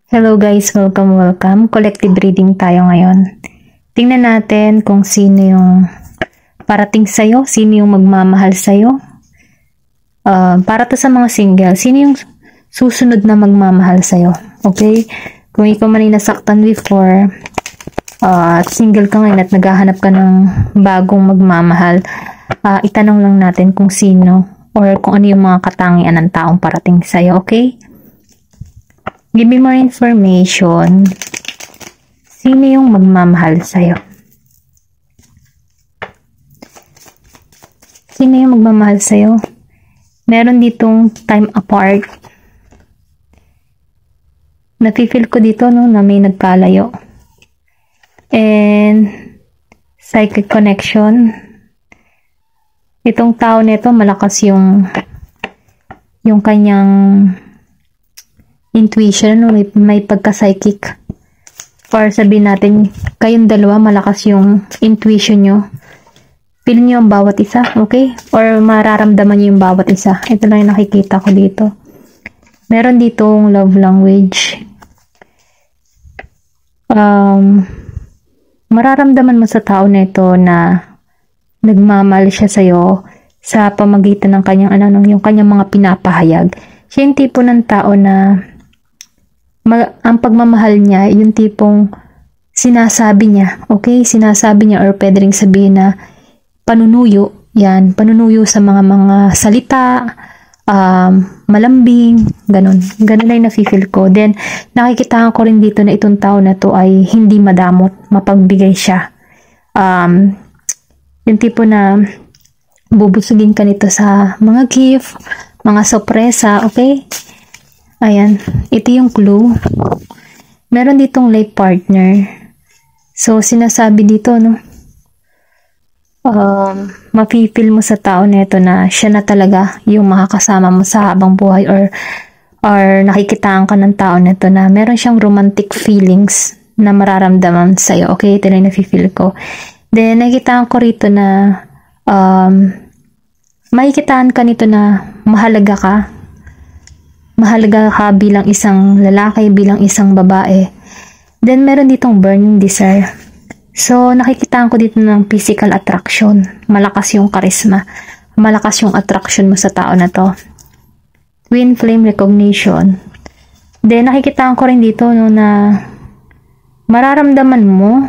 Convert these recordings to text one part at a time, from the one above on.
Hello guys, welcome. Collective reading tayo ngayon. Tingnan natin kung sino yung parating sa'yo, sino yung magmamahal sa'yo. Para to sa mga single, sino yung susunod na magmamahal sa'yo. Okay? Kung ikaw man ay nasaktan before, single ka ngayon at naghahanap ka ng bagong magmamahal, itanong lang natin kung sino or kung ano yung mga katangian ng taong parating sa'yo. Okay? Give me more information. Sino yung magmamahal sa'yo? Sino yung magmamahal sa'yo? Meron ditong time apart. Nafe-feel ko dito no, na may nagkalayo. And psychic connection. Itong tao nito malakas yung kanyang intuition, no? May pagka-psychic. Or sabihin natin, kayong dalawa, malakas yung intuition nyo. Feel nyo ang bawat isa, okay? Or mararamdaman nyo yung bawat isa. Ito lang yung nakikita ko dito. Meron ditong love language. Mararamdaman mo sa tao na ito na nagmamahal siya sa'yo sa pamagitan ng kanyang, yung kanyang mga pinapahayag. Siya yung tipo ng tao na ang pagmamahal niya, yung tipong sinasabi niya, okay? Sinasabi niya or pwede rin sabihin na panunuyo, yan, panunuyo sa mga salita, malambing, ganun. Ganun ay nafe-feel ko. Then, nakikita ko rin dito na itong tao na to ay hindi madamot, mapagbigay siya. Yung tipo na bubusugin ka nito sa mga gift, mga sorpresa, okay? Ayan, ito yung clue. Meron ditong life partner. So, sinasabi dito, no? Mapipil mo sa tao na ito na siya na talaga yung makakasama mo sa habang buhay or nakikitaan ka ng tao na ito na meron siyang romantic feelings na mararamdaman sa'yo. Okay, ito na yung nafe-feel ko. Then, nakikitaan ko rito na makikitaan ka nito na mahalaga ka. Mahalaga ka bilang isang lalaki, bilang isang babae. Then, meron ditong burning desire. So, nakikitaan ko dito ng physical attraction. Malakas yung charisma. Malakas yung attraction mo sa tao na to. Twin flame recognition. Then, nakikitaan ko rin dito no, na mararamdaman mo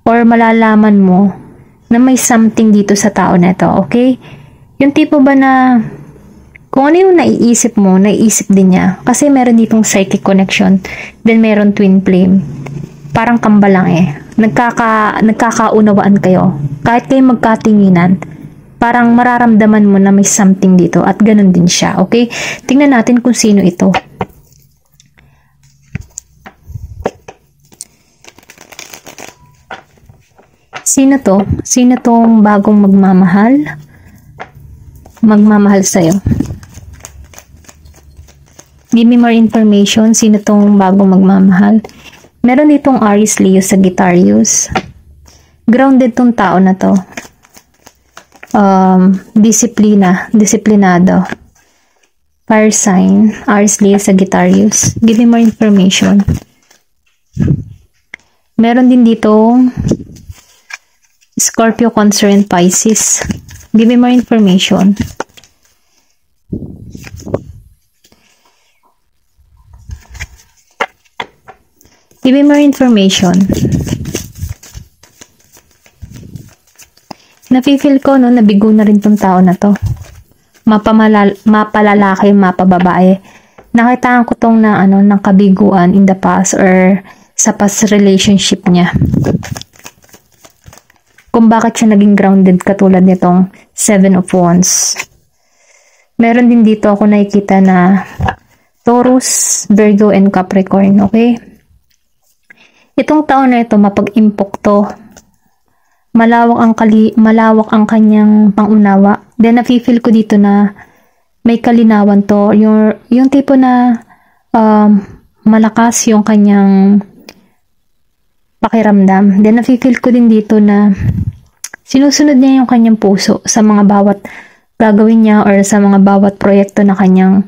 or malalaman mo na may something dito sa tao na to. Okay? Yung tipo ba na kung ano yung naiisip mo, naiisip din niya. Kasi meron ditong psychic connection. Then meron twin flame. Parang kambal lang eh. Nagkakaunawaan kayo. Kahit kayo magkatinginan, parang mararamdaman mo na may something dito. At ganun din siya. Okay? Tingnan natin kung sino ito. Sino to? Sino tong bagong magmamahal? Magmamahal sa'yo. Give me more information. Sino tong bagong magmamahal? Meron ditong Aries, Leo, Sagittarius. Grounded tong tao na to. Disiplinado. Fire sign, Aries, Leo, Sagittarius. Give me more information. Meron din ditong Scorpio, Cancer, and Pisces. Give me more information. Give me more information. Nafe-feel ko no, nabigo na rin tong tao na to. Mapalalaki, mapababae. Nakitaan ko tong na ng kabiguan in the past or sa past relationship niya. Kung bakit siya naging grounded katulad nitong 7 of Wands. Meron din dito ako nakikita na Taurus, Virgo, and Capricorn. Okay? Itong taon na ito, mapag-impok to. Malawak ang kanyang pangunawa. Then, nafe-feel ko dito na may kalinawan to. Yung tipo na malakas yung kanyang pakiramdam. Then, nafe-feel ko din dito na sinusunod niya yung kanyang puso sa mga bawat gagawin niya or sa mga bawat proyekto na kanyang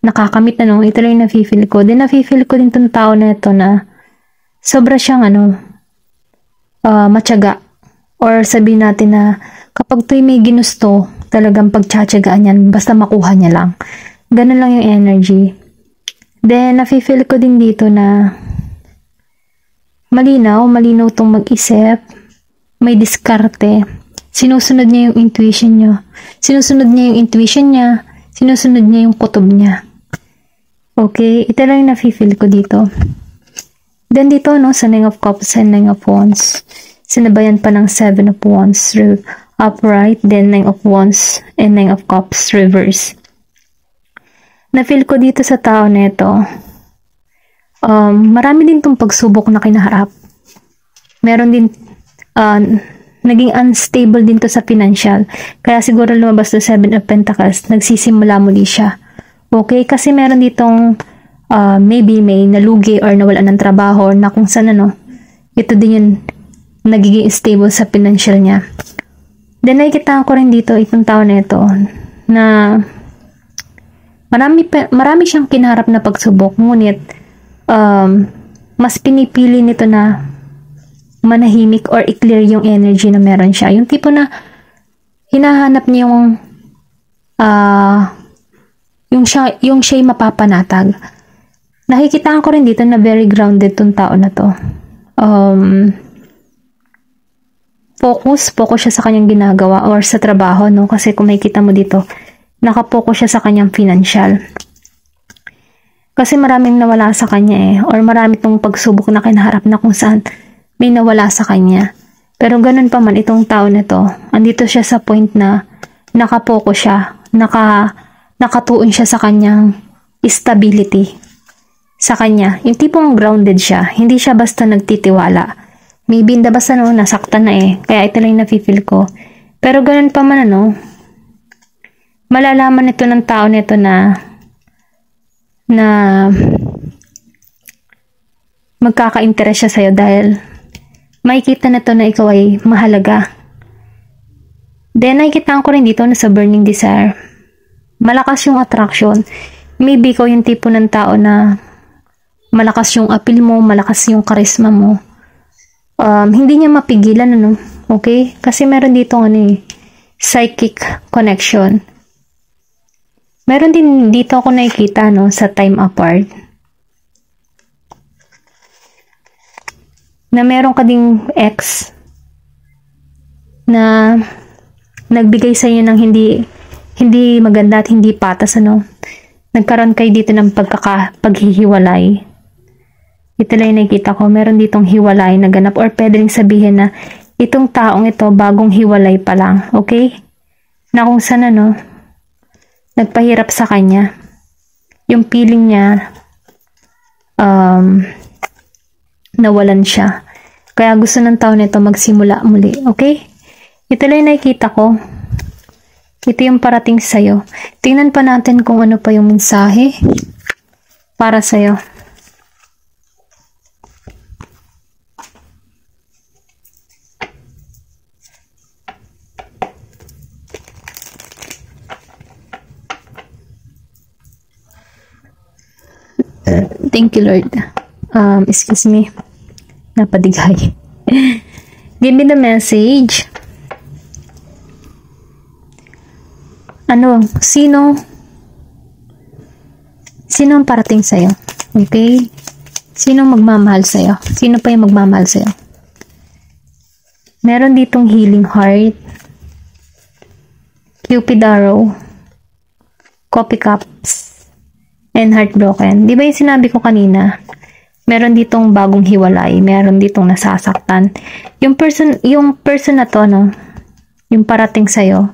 nakakamit na, no? Ito lang yung nafe-feel ko. Then nafe-feel ko din tong tao na ito na sobra siyang matyaga. Or sabihin natin na kapag to'y may ginusto, talagang pagtsatsagaan yan, basta makuha niya lang. Ganun lang yung energy. Then, nafe-feel ko din dito na malinaw tong mag-isip, may diskarte, sinusunod niya yung intuition niya, sinusunod niya yung kutob niya. Okay, ito lang yung nafe-feel ko dito. Then dito, no, sa Nine of Cups and Nine of Wands, sinabayan pa ng Seven of Wands upright, then Nine of Wands and Nine of Cups reverse. Na-feel ko dito sa tao na ito, marami din tong pagsubok na kinaharap. Meron din, naging unstable din to sa financial. Kaya siguro lumabas to Seven of Pentacles, nagsisimula muli siya. Okay, kasi meron ditong maybe may nalugi or nawalan ng trabaho na kung saan ito din yung nagiging stable sa financial niya. Then nakikita ko rin dito itong tao na ito na marami siyang kinaharap na pagsubok, ngunit mas pinipili nito na manahimik or i-clear yung energy na meron siya. Yung tipo na hinahanap niya yung siya'y mapapanatag. Nakikita ko rin dito na very grounded tong tao na to. Focus siya sa kanyang ginagawa or sa trabaho, no? Kasi kung makikita mo dito, nakapokus siya sa kanyang financial. Kasi maraming nawala sa kanya or marami tong pagsubok na kinaharap na kung saan may nawala sa kanya. Pero ganun pa man itong tao na to, andito siya sa point na nakapokus siya, nakatuon siya sa kanyang stability sa kanya. Yung tipong grounded siya, hindi siya basta nagtitiwala. Maybe basta nasaktan na kaya ito lang yung nafe-feel ko. Pero ganun pa man malalaman ito ng tao nito na magkaka-interest siya sa'yo dahil makikita na to na ikaw ay mahalaga. Then, nakikita ko rin dito na sa Burning Desire, malakas yung attraction. Maybe ikaw yung tipo ng tao na malakas yung appeal mo, malakas yung charisma mo. Hindi niya mapigilan, okay? Kasi meron dito psychic connection. Meron din dito ako nakikita sa time apart na meron ka ding ex na nagbigay sa iyo ng hindi maganda at hindi patas, nagkaroon kayo dito ng paghihiwalay. Ito lang yung nakikita ko, meron ditong hiwalay na ganap, or pwede rin sabihin na itong taong ito bagong hiwalay pa lang, okay? Na kung saan nagpahirap sa kanya. Yung feeling niya, nawalan siya. Kaya gusto ng tao nito magsimula muli. Okay? Ito lang yung nakikita ko. Ito yung parating sa'yo. Tingnan pa natin kung ano pa yung mensahe para sa'yo. Thank you, Lord. Excuse me. Napadigay. Give me the message. Sino ang parating sa'yo? Okay? Sino magmamahal sa'yo? Sino pa yung magmamahal sa'yo? Meron ditong healing heart, Cupid arrow, coffee cups, and heartbroken. Di ba yung sinabi ko kanina? Meron ditong bagong hiwalay, meron ditong nasasaktan. Yung person na to, yung parating sa'yo,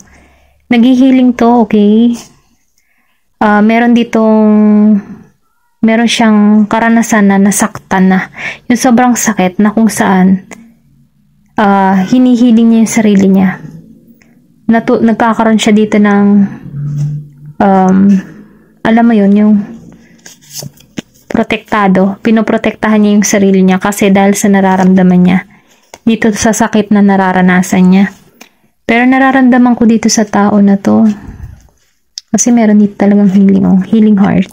naghihiling to, okay? Meron siyang karanasan na nasaktan na. Yung sobrang sakit na kung saan hinihiling niya yung sarili niya. Nagkakaroon siya dito ng alam mo yun, yung protektado. Pinoprotektahan niya yung sarili niya kasi dahil sa nararamdaman niya. Dito sa sakit na nararanasan niya. Pero nararamdaman ko dito sa tao na to, kasi meron dito talagang healing heart.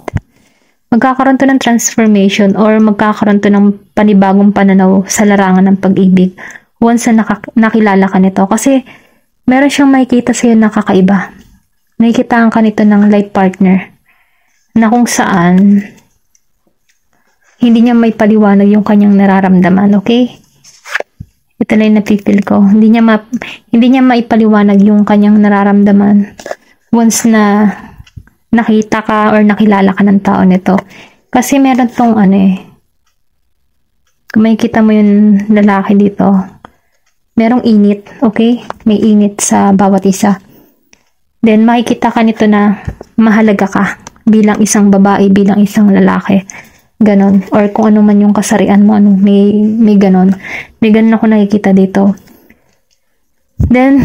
magkakaroon to ng transformation or magkakaroon to ng panibagong pananaw sa larangan ng pag-ibig once na nakilala ka nito. Kasi meron siyang makikita sa'yo na kakaiba. Nakikitaan ka nito ng life partner na kung saan hindi niya may paliwanag yung kanyang nararamdaman, okay? Ito lang yung napipil ko. Hindi niya maipaliwanag yung kanyang nararamdaman once na nakita ka or nakilala ka ng tao nito. Kasi meron tong kung makikita mo yung lalaki dito, merong init, okay? May init sa bawat isa. Then, makikita ka nito na mahalaga ka bilang isang babae, bilang isang lalaki. Ganon. Or kung ano man yung kasarian mo, may ganon. May ganon ako nakikita dito. Then,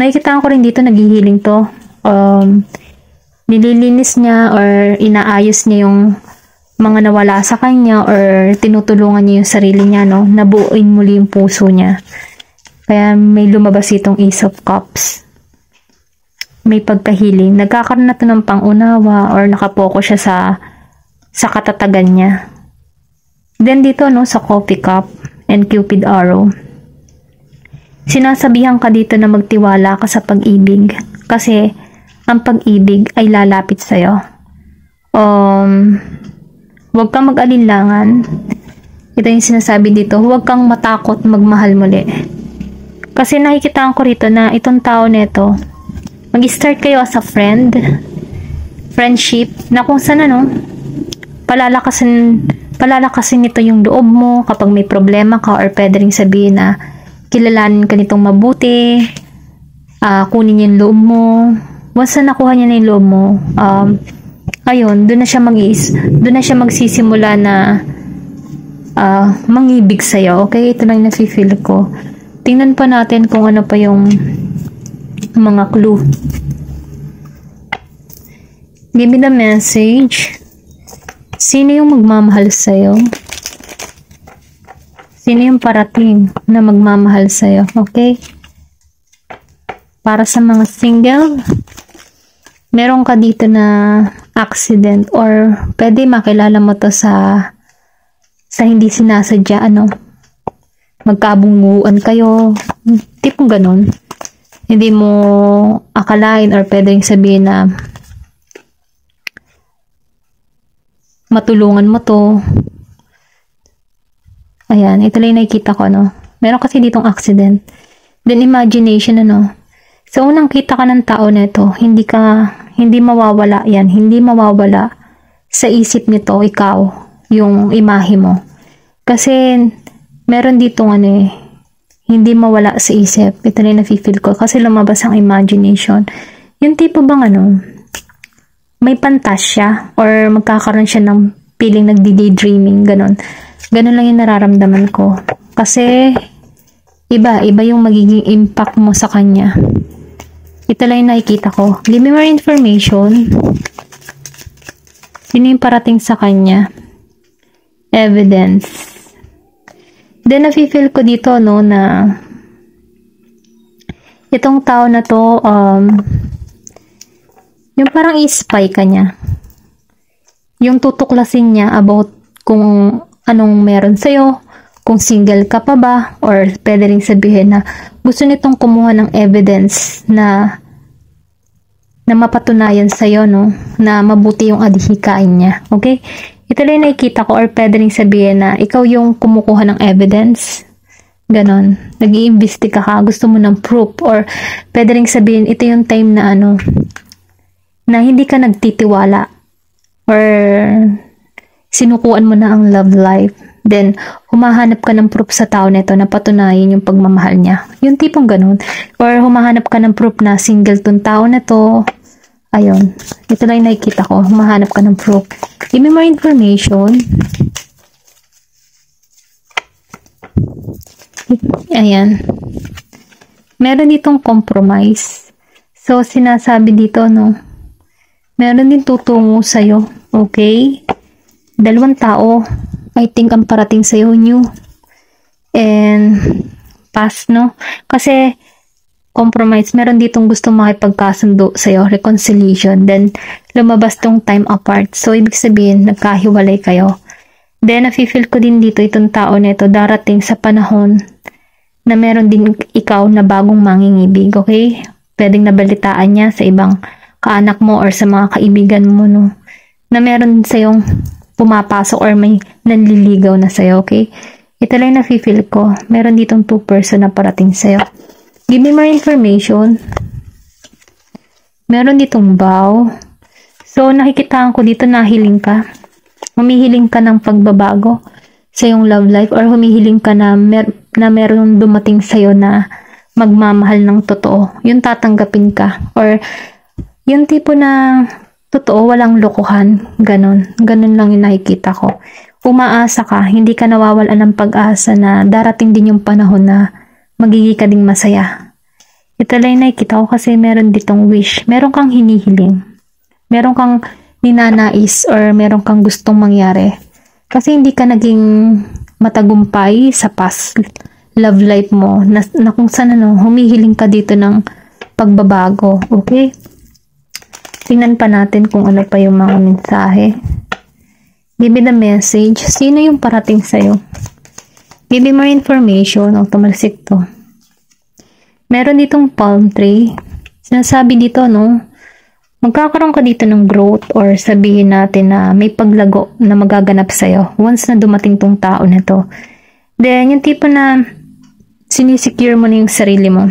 nakikita ko rin dito, naghihiling to. Nililinis niya or inaayos niya yung mga nawala sa kanya or tinutulungan niya yung sarili niya, no? Nabuuin muli yung puso niya. Kaya may lumabas itong Ace of Cups. May pagkahiling. Nagkakaroon na to ng pangunawa or nakapokus siya sa katatagan niya. Then dito, no, sa Coffee Cup and Cupid Arrow, sinasabihan ka dito na magtiwala ka sa pag-ibig. Kasi ang pag-ibig ay lalapit sa'yo. Huwag kang mag-alinlangan. Ito yung sinasabi dito, huwag kang matakot magmahal muli. Kasi nakikita ko rito na itong tao nito, mag-start kayo as a friendship, na kung saan palalakasin nito yung loob mo kapag may problema ka or pwede rin sabihin na kilalanin ka nitong mabuti, kunin niya yung loob mo. Once na nakuha niya na yung loob mo, ayun, doon na siya magsisimula na mangibig sa'yo. Okay, ito lang yung nafe-feel ko. Tingnan pa natin kung ano pa yung mga clue. Give me the message. Sino yung magmamahal sa'yo? Sino yung parating na magmamahal sa'yo? Okay? Para sa mga single, meron ka dito na accident or pwede makilala mo to sa hindi sinasadya, magkabunguan kayo, tipong ganun. Hindi mo akalain or pwedeng sabihin na matulungan mo to. Ayan, ito lang yung nakikita ko, Meron kasi ditong accident. Then imagination, So, unang kita ka ng tao nito, hindi mawawala yan. Hindi mawawala sa isip nito, ikaw, yung imahe mo. Kasi, meron ditong hindi mawala sa isip. Ito na yung nafe-feel ko. Kasi lumabas ang imagination. Yung tipo bang may pantasya or magkakaroon siya ng feeling nagdi-daydreaming, ganon. Ganon lang yung nararamdaman ko. Kasi, iba yung magiging impact mo sa kanya. Ito lang yung nakikita ko. Give me more information. Sino yung parating sa kanya? Evidence. Then, nafe-feel ko dito, na itong tao na to, yung parang i-spy ka niya. Yung tutuklasin niya about kung anong meron sa'yo, kung single ka pa ba, or pwede rin sabihin na gusto nitong kumuha ng evidence na mapatunayan sa'yo, na mabuti yung adhikain niya. Okay? Ito lang yung nakikita ko, or pwede rin sabihin na ikaw yung kumukuha ng evidence. Ganon. Nag-iimbestiga ka, gusto mo ng proof, or pwede rin sabihin, ito yung time na na hindi ka nagtitiwala, or sinukuan mo na ang love life. Then, humahanap ka ng proof sa tao nito na patunayan yung pagmamahal niya. Yung tipong ganun. Or humahanap ka ng proof na single tong tao na to. Ayun. Ito lang yung nakikita ko. Humahanap ka ng proof. Give me more information. Ayan. Meron ditong compromise. So, sinasabi dito, meron din tutungo sa'yo. Okay? Dalawang tao, I think ang parating sa'yo, new. And, past, Kasi, compromise. Meron ditong gusto makipagkasundo sa'yo, reconciliation. Then, lumabas tong time apart. So, ibig sabihin, nagkahiwalay kayo. Then, nafe-feel ko din dito itong tao na ito darating sa panahon na meron din ikaw na bagong mangingibig, okay? Pwedeng nabalitaan niya sa ibang kaanak mo or sa mga kaibigan mo, no? Na meron sa'yong pumapasok or may nanliligaw na sa'yo, okay? Ito lang nafe-feel ko. Meron ditong 2 person na parating sa'yo. Give me more information. Meron ditong vow. So, nakikitaan ko dito na hiling ka. Humihiling ka ng pagbabago sa iyong love life or humihiling ka na, meron dumating sa'yo na magmamahal ng totoo. Yung tatanggapin ka. Or yung tipo na totoo, walang lokohan. Ganon. Ganon lang yung nakikita ko. Umaasa ka, hindi ka nawawalan ng pag-asa na darating din yung panahon na magiging ka ding masaya. Ito lang nakikita ko kasi meron ditong wish. Meron kang hinihiling. Meron kang ninanais or meron kang gustong mangyari. Kasi hindi ka naging matagumpay sa past love life mo na kung saan humihiling ka dito ng pagbabago. Okay? Tingnan pa natin kung ano pa yung mga mensahe. Give me the message. Sino yung parating sa'yo? Give me more information. Tumalsik to. Meron ditong palm tree. Sinasabi dito, magkakaroon ka dito ng growth or sabihin natin na may paglago na magaganap sa'yo once na dumating tong tao na to. Then, yung tipo na sinisecure mo na yung sarili mo.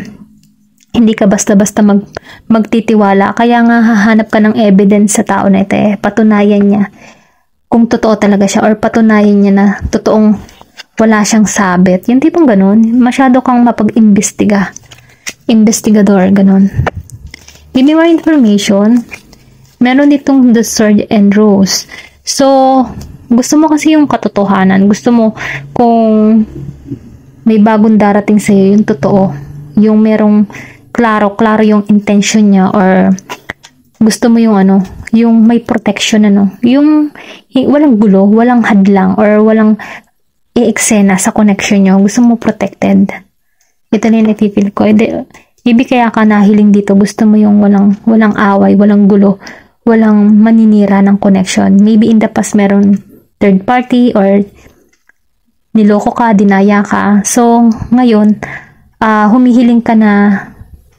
Hindi ka basta-basta magtitiwala. Kaya nga hahanap ka ng evidence sa tao na ito patunayan niya kung totoo talaga siya or patunayan niya na totoong wala siyang sabit. Yung tipong ganun, masyado kang mapag-imbestiga. Investigador, ganun. Give me more information. Meron ditong the sword and rose. So, gusto mo kasi yung katotohanan. Gusto mo kung may bagong darating sa'yo, yung totoo. Yung merong klaro yung intention niya or gusto mo yung yung may protection yung walang gulo, walang hadlang or walang i-eksena sa connection nyo. Gusto mo protected. Ito na yung napipil ko. Ibig kaya ka nahiling dito. Gusto mo yung walang away, walang gulo, walang maninira ng connection. Maybe in the past meron third party or niloko ka, dinaya ka. So, ngayon, humihiling ka na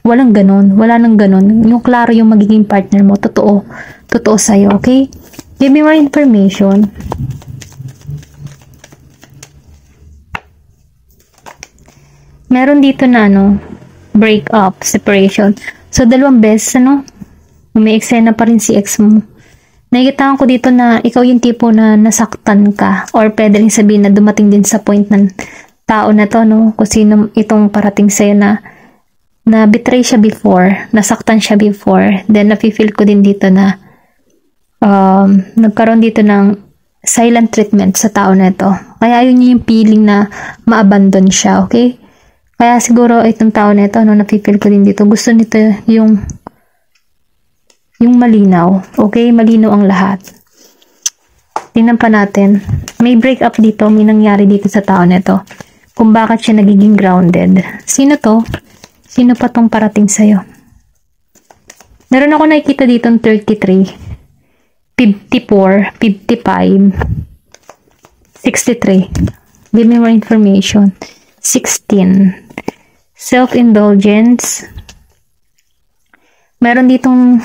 walang ganun. Wala nang ganun. Yung klaro yung magiging partner mo. Totoo. Totoo sa'yo. Okay? Give me more information. Meron dito na break up, separation. So, 2 beses, may eksena pa rin si ex mo. Nakikita ko dito na ikaw yung tipo na nasaktan ka or pwede rin sabihin na dumating din sa point ng tao na to, kung sino itong parating sa'yo na betray siya before, nasaktan siya before. Then, nafe-feel ko din dito na nagkaroon dito ng silent treatment sa tao na ito. Kaya yun yung feeling na ma-abandon siya, okay? Kaya siguro itong tao na ito, nafe-feel ko din dito, gusto nito yung malinaw. Okay? Malinaw ang lahat. Tingnan pa natin. May break up dito, may nangyari dito sa tao na ito. Kung bakit siya nagiging grounded. Sino to? Sino pa tong parating sa'yo? Meron ako nakikita dito 33, 54, 55, 63. Give me more information. 16. Self-indulgence. Meron ditong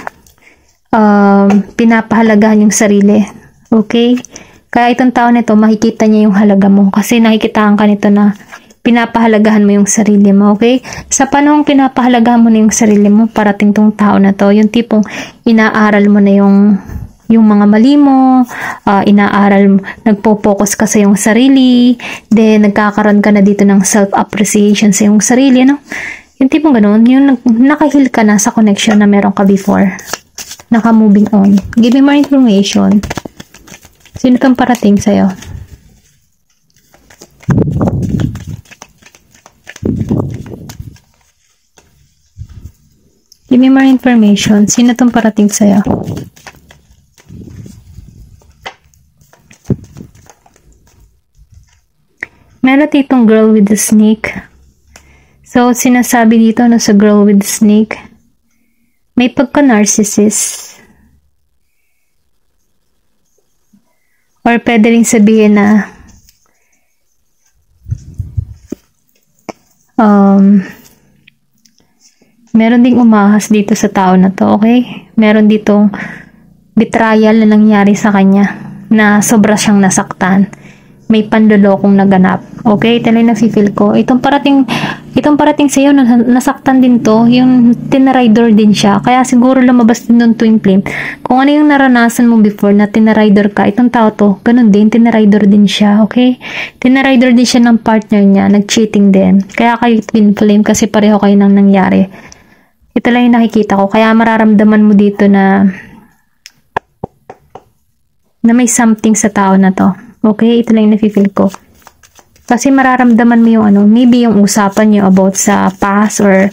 pinapahalagahan yung sarili. Okay? Kaya itong tao nito, makikita niya yung halaga mo. Kasi nakikitaan ka nito na pinapahalagahan mo yung sarili mo. Okay? Sa panahong pinapahalagahan mo na yung sarili mo, parating tong tao na to, yung tipong inaaral mo na yung mga mali mo, inaaral, nagpo-focus ka sa iyong sarili, then nagkakaroon ka na dito ng self-appreciation sa iyong sarili, Yung tipong ganun, yung nakahil ka na sa connection na meron ka before. Naka-moving on. Give me more information. Sino kang parating sa'yo? Give me more information. Sino tong parating sa'yo? Meron ditong girl with the snake. So, sinasabi dito no, sa girl with snake, may pagka-narcissist. Or pwede rin sabihin na meron ding umahas dito sa tao na to, okay? Meron ditong betrayal na nangyari sa kanya na sobra siyang nasaktan. May panlolokong naganap. Okay? Ito lang na-feel ko. Itong parating sa iyo, nasaktan din to. Yung tinarider din siya. Kaya siguro lumabas din ng twin flame. Kung ano yung naranasan mo before na tinarider ka, itong tao to, ganun din, tinarider din siya. Okay? Tinarider din siya ng partner niya. Nag-cheating din. Kaya kayo twin flame kasi pareho kayo nang nangyari. Ito lang yung nakikita ko. Kaya mararamdaman mo dito na may something sa tao na to. Okay? Ito lang yung nafe-feel ko. Kasi mararamdaman mo yung maybe yung usapan nyo about sa past or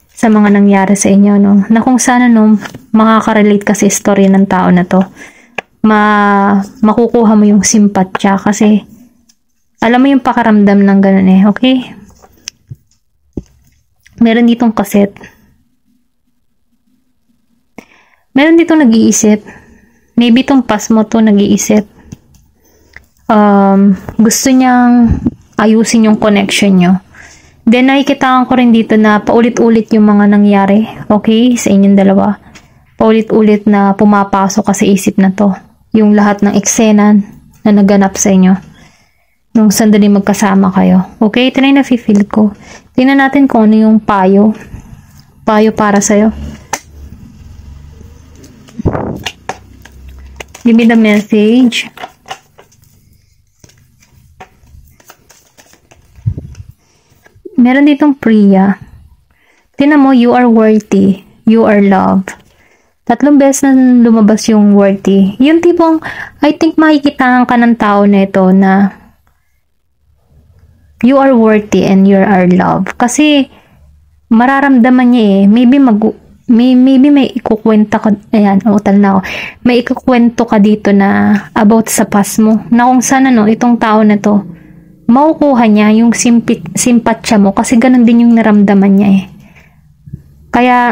sa mga nangyari sa inyo, no? Na kung sana, no, makaka-relate kasi story ng tao na to. Makukuha mo yung simpatya kasi alam mo yung pakaramdam ng ganun eh. Okay? Meron ditong kaset. Meron ditong nag-iisip. Maybe itong past mo to nag-iisip. Gusto niyang ayusin yung connection nyo. Then, nakikitaan ko rin dito na paulit-ulit yung mga nangyari. Okay? Sa inyong dalawa. Paulit-ulit na pumapasok ka sa isip na to. Yung lahat ng eksena na naganap sa inyo. Nung sandali magkasama kayo. Okay? Ito na yung nafe-feel ko. Tingnan natin kung ano yung payo. Payo para sa'yo. Give me the message. Meron ditong Priya. Tingnan mo, you are worthy. You are loved. 3 beses na lumabas yung worthy. Yung tipong, I think makikitaan ka ng tao na ito na you are worthy and you are loved. Kasi, mararamdaman niya eh. Maybe may ikukwento ka, ayan, utal na ako. May ikukwento ka dito na about sa past mo. Na kung sana, no, itong tao na to, makukuha niya yung simpatya mo kasi ganun din yung naramdaman niya eh. Kaya,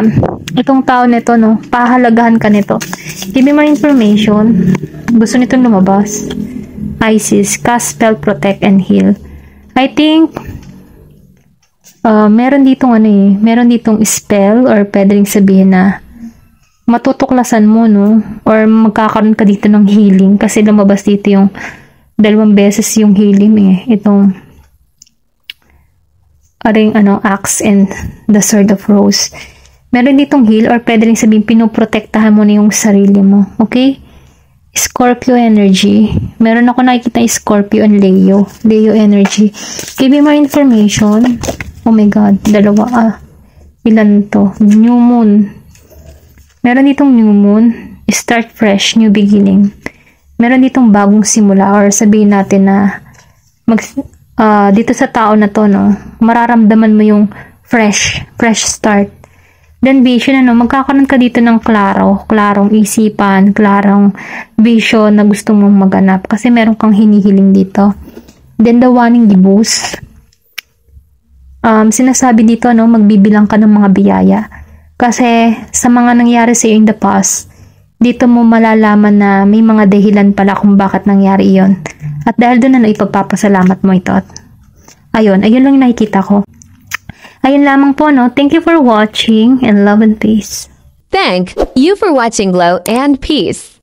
itong tao nito, no, pahalagahan ka nito. Give me more information. Gusto nitong lumabas. Isis, cast, spell, protect, and heal. I think, meron ditong meron ditong spell or pwede rin sabihin na matutuklasan mo, no, or magkakaroon ka dito ng healing kasi lumabas dito yung 2 beses yung healing eh. Itong axe and the sword of rose. Meron ditong heal or pwede rin sabihin pinoprotektahan mo na yung sarili mo. Okay? Scorpio energy. Meron ako nakikita Scorpio and Leo. Leo energy. Give me more information. Oh my God. 2. Ilan to? New moon. Meron ditong new moon. Start fresh. New beginning. Meron ditong bagong simula or sabihin natin na dito sa tao na to, no, mararamdaman mo yung fresh start. Then vision, magkakaroon ka dito ng klarong isipan, klarong vision na gusto mong maganap kasi meron kang hinihiling dito. Then the warning, the boost. Sinasabi dito, no, magbibilang ka ng mga biyaya. Kasi sa mga nangyari sa iyo in the past, dito mo malalaman na may mga dahilan pala kung bakit nangyari iyon. At dahil doon na ipagpapasalamat mo ito. Ayun lang yung nakikita ko. Ayun lamang po, no. Thank you for watching and love and peace. Thank you for watching Glow and Peace.